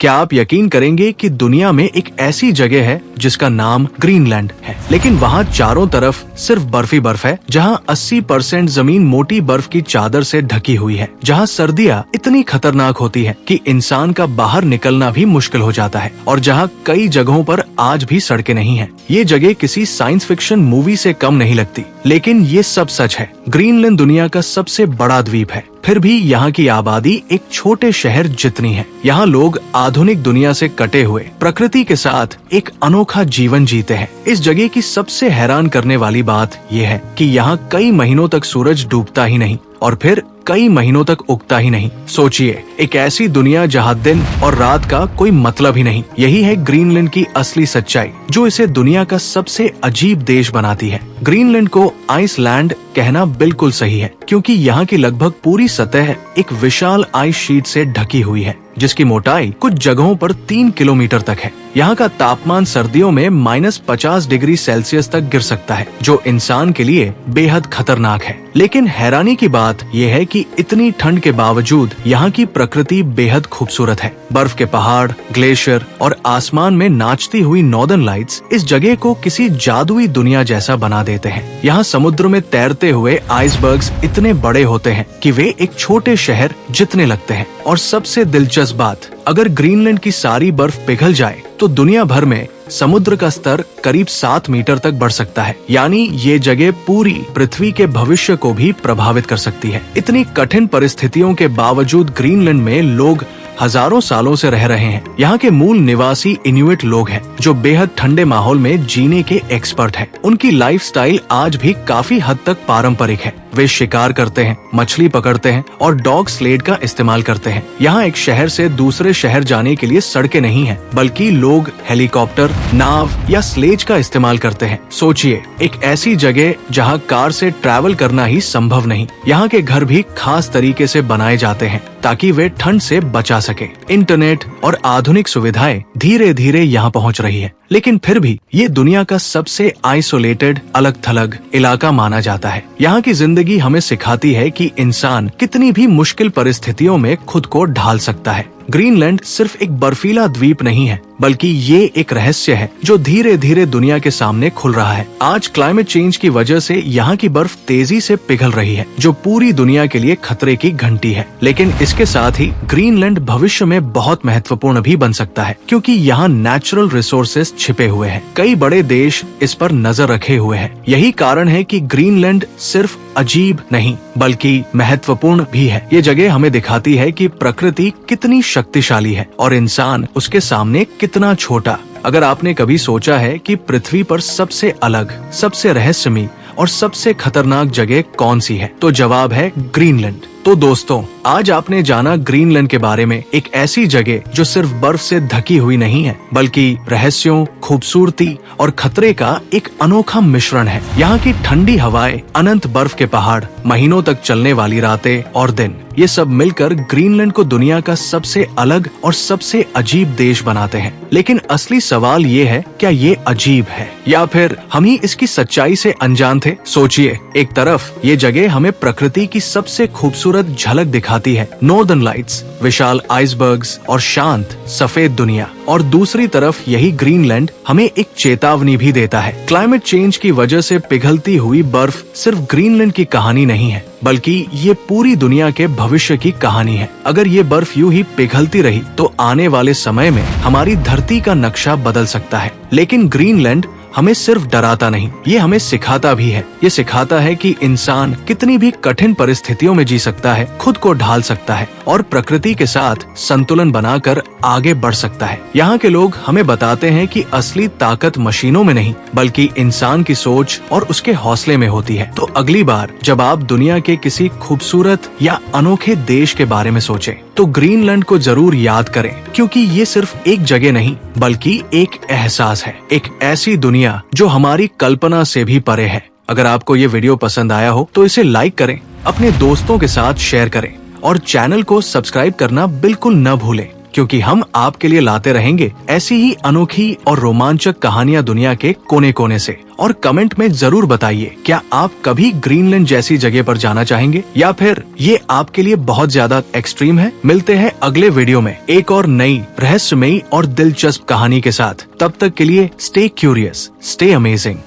क्या आप यकीन करेंगे कि दुनिया में एक ऐसी जगह है जिसका नाम ग्रीनलैंड है, लेकिन वहाँ चारों तरफ सिर्फ बर्फ ही बर्फ है, जहाँ 80% जमीन मोटी बर्फ की चादर से ढकी हुई है, जहाँ सर्दियाँ इतनी खतरनाक होती है कि इंसान का बाहर निकलना भी मुश्किल हो जाता है, और जहाँ कई जगहों पर आज भी सड़कें नहीं है। ये जगह किसी साइंस फिक्शन मूवी से कम नहीं लगती, लेकिन ये सब सच है। ग्रीनलैंड दुनिया का सबसे बड़ा द्वीप है, फिर भी यहाँ की आबादी एक छोटे शहर जितनी है। यहाँ लोग आधुनिक दुनिया से कटे हुए प्रकृति के साथ एक अनोखा जीवन जीते हैं। इस जगह की सबसे हैरान करने वाली बात यह है कि यहाँ कई महीनों तक सूरज डूबता ही नहीं और फिर कई महीनों तक उगता ही नहीं। सोचिए, एक ऐसी दुनिया जहाँ दिन और रात का कोई मतलब ही नहीं। यही है ग्रीनलैंड की असली सच्चाई, जो इसे दुनिया का सबसे अजीब देश बनाती है। ग्रीनलैंड को आइसलैंड कहना बिल्कुल सही है, क्योंकि यहाँ की लगभग पूरी सतह एक विशाल आइस शीट से ढकी हुई है, जिसकी मोटाई कुछ जगहों पर 3 किलोमीटर तक है। यहाँ का तापमान सर्दियों में -50 डिग्री सेल्सियस तक गिर सकता है, जो इंसान के लिए बेहद खतरनाक है। लेकिन हैरानी की बात यह है कि इतनी ठंड के बावजूद यहाँ की प्रकृति बेहद खूबसूरत है। बर्फ के पहाड़, ग्लेशियर और आसमान में नाचती हुई नॉर्दर्न लाइट्स इस जगह को किसी जादुई दुनिया जैसा बना देते हैं। यहाँ समुद्र में तैरते हुए आइसबर्ग्स इतने बड़े होते हैं कि वे एक छोटे शहर जितने लगते हैं। और सबसे दिलचस्प बात, अगर ग्रीनलैंड की सारी बर्फ पिघल जाए तो दुनिया भर में समुद्र का स्तर करीब 7 मीटर तक बढ़ सकता है। यानी ये जगह पूरी पृथ्वी के भविष्य को भी प्रभावित कर सकती है। इतनी कठिन परिस्थितियों के बावजूद ग्रीनलैंड में लोग हजारों सालों से रह रहे हैं। यहाँ के मूल निवासी इनुइट लोग हैं, जो बेहद ठंडे माहौल में जीने के एक्सपर्ट हैं। उनकी लाइफस्टाइल आज भी काफी हद तक पारंपरिक है। वे शिकार करते हैं, मछली पकड़ते हैं और डॉग स्लेड का इस्तेमाल करते हैं। यहाँ एक शहर से दूसरे शहर जाने के लिए सड़कें नहीं हैं, बल्कि लोग हेलीकॉप्टर, नाव या स्लेज का इस्तेमाल करते हैं। सोचिए, एक ऐसी जगह जहाँ कार से ट्रैवल करना ही संभव नहीं। यहाँ के घर भी खास तरीके से बनाए जाते हैं ताकि वे ठंड से बचा सके। इंटरनेट और आधुनिक सुविधाएं धीरे धीरे यहाँ पहुँच रही है, लेकिन फिर भी ये दुनिया का सबसे आइसोलेटेड, अलग थलग इलाका माना जाता है। यहाँ की जिंदगी हमें सिखाती है कि इंसान कितनी भी मुश्किल परिस्थितियों में खुद को ढाल सकता है। ग्रीनलैंड सिर्फ एक बर्फीला द्वीप नहीं है, बल्कि ये एक रहस्य है जो धीरे धीरे दुनिया के सामने खुल रहा है। आज क्लाइमेट चेंज की वजह से यहाँ की बर्फ तेजी से पिघल रही है, जो पूरी दुनिया के लिए खतरे की घंटी है। लेकिन इसके साथ ही ग्रीनलैंड भविष्य में बहुत महत्वपूर्ण भी बन सकता है, क्योंकि यहाँ नेचुरल रिसोर्सेज छिपे हुए हैं। कई बड़े देश इस पर नजर रखे हुए हैं। यही कारण है कि ग्रीनलैंड सिर्फ अजीब नहीं, बल्कि महत्वपूर्ण भी है। ये जगह हमें दिखाती है कि प्रकृति कितनी शक्तिशाली है और इंसान उसके सामने कितना छोटा। अगर आपने कभी सोचा है कि पृथ्वी पर सबसे अलग, सबसे रहस्यमयी और सबसे खतरनाक जगह कौन सी है, तो जवाब है ग्रीनलैंड। तो दोस्तों, आज आपने जाना ग्रीनलैंड के बारे में, एक ऐसी जगह जो सिर्फ बर्फ से ढकी हुई नहीं है, बल्कि रहस्यों, खूबसूरती और खतरे का एक अनोखा मिश्रण है। यहाँ की ठंडी हवाएं, अनंत बर्फ के पहाड़, महीनों तक चलने वाली रातें और दिन, ये सब मिलकर ग्रीनलैंड को दुनिया का सबसे अलग और सबसे अजीब देश बनाते हैं। लेकिन असली सवाल ये है, क्या ये अजीब है या फिर हम ही इसकी सच्चाई से अनजान थे? सोचिए, एक तरफ ये जगह हमें प्रकृति की सबसे खूबसूरत झलक दिखाती है, नॉर्दर्न लाइट्स, विशाल आइसबर्ग्स और शांत सफेद दुनिया, और दूसरी तरफ यही ग्रीनलैंड हमें एक चेतावनी भी देता है। क्लाइमेट चेंज की वजह से पिघलती हुई बर्फ सिर्फ ग्रीनलैंड की कहानी नहीं है, बल्कि ये पूरी दुनिया के भविष्य की कहानी है। अगर ये बर्फ यूं ही पिघलती रही तो आने वाले समय में हमारी धरती का नक्शा बदल सकता है। लेकिन ग्रीनलैंड हमें सिर्फ डराता नहीं, ये हमें सिखाता भी है। ये सिखाता है कि इंसान कितनी भी कठिन परिस्थितियों में जी सकता है, खुद को ढाल सकता है और प्रकृति के साथ संतुलन बनाकर आगे बढ़ सकता है। यहाँ के लोग हमें बताते हैं कि असली ताकत मशीनों में नहीं, बल्कि इंसान की सोच और उसके हौसले में होती है। तो अगली बार जब आप दुनिया के किसी खूबसूरत या अनोखे देश के बारे में सोचें, तो ग्रीनलैंड को जरूर याद करें, क्योंकि ये सिर्फ एक जगह नहीं, बल्कि एक एहसास है, एक ऐसी दुनिया जो हमारी कल्पना से भी परे है। अगर आपको ये वीडियो पसंद आया हो तो इसे लाइक करें, अपने दोस्तों के साथ शेयर करें और चैनल को सब्सक्राइब करना बिल्कुल न भूलें, क्योंकि हम आपके लिए लाते रहेंगे ऐसी ही अनोखी और रोमांचक कहानियाँ दुनिया के कोने कोने से। और कमेंट में जरूर बताइए, क्या आप कभी ग्रीनलैंड जैसी जगह पर जाना चाहेंगे या फिर ये आपके लिए बहुत ज्यादा एक्सट्रीम है। मिलते हैं अगले वीडियो में एक और नई रहस्यमयी और दिलचस्प कहानी के साथ। तब तक के लिए स्टे क्यूरियस, स्टे अमेजिंग।